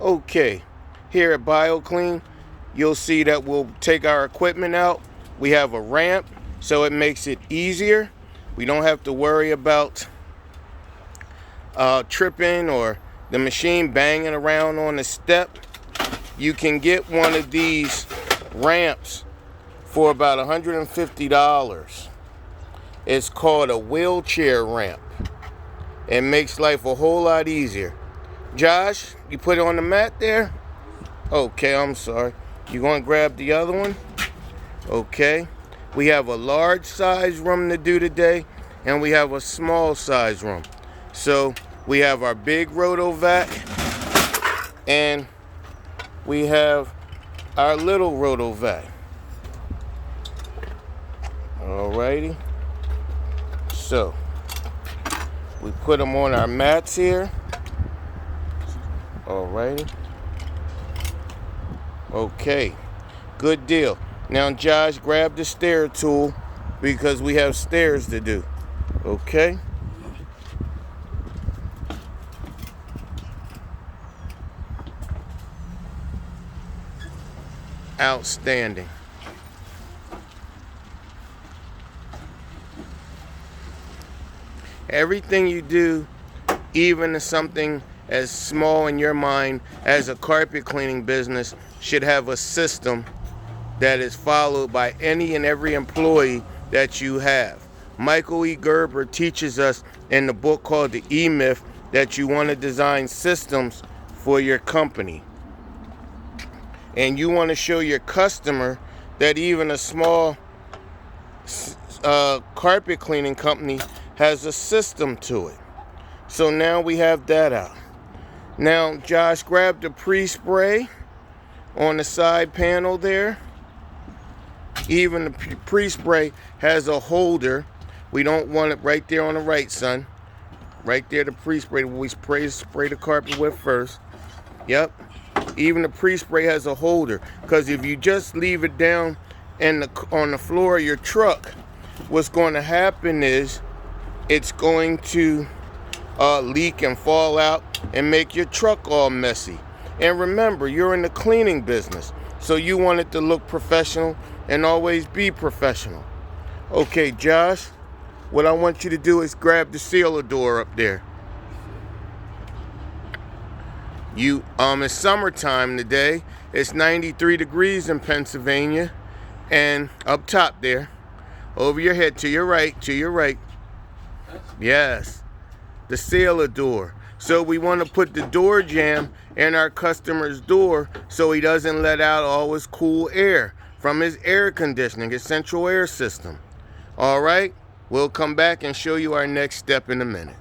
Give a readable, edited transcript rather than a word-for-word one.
Okay, here at BioClean, you'll see that we'll take our equipment out. We have a ramp, so it makes it easier. We don't have to worry about tripping or the machine banging around on the step. You can get one of these ramps for about $150. It's called a wheelchair ramp. It makes life a whole lot easier. Josh, you put it on the mat there? Okay, I'm sorry. You gonna grab the other one? Okay. We have a large size room to do today, and we have a small size room. So we have our big rotovac, and we have our little rotovac. Alrighty. So we put them on our mats here. Alrighty. Okay. Good deal. Now, Josh, grab the stair tool because we have stairs to do. Okay? Outstanding. Everything you do, even something as small in your mind as a carpet cleaning business, should have a system that is followed by any and every employee that you have. Michael E. Gerber teaches us in the book called The E-Myth that you want to design systems for your company. And you want to show your customer that even a small carpet cleaning company has a system to it. So now we have that out. Now, Josh, grab the pre-spray on the side panel there. Even the pre-spray has a holder. We don't want it right there on the right, son. Right there, the pre-spray we spray the carpet with first. Yep. Even the pre-spray has a holder, because if you just leave it down on the floor of your truck, what's going to happen is it's going to leak and fall out and make your truck all messy. And remember, you're in the cleaning business, so you want it to look professional and always be professional. Okay, Josh, what I want you to do is grab the sealer door up there. It's summertime today. It's 93 degrees in Pennsylvania. And up top there, over your head, to your right. Yes, the sealer door. So we want to put the door jamb in our customer's door so he doesn't let out all his cool air from his air conditioning, his central air system. All right, we'll come back and show you our next step in a minute.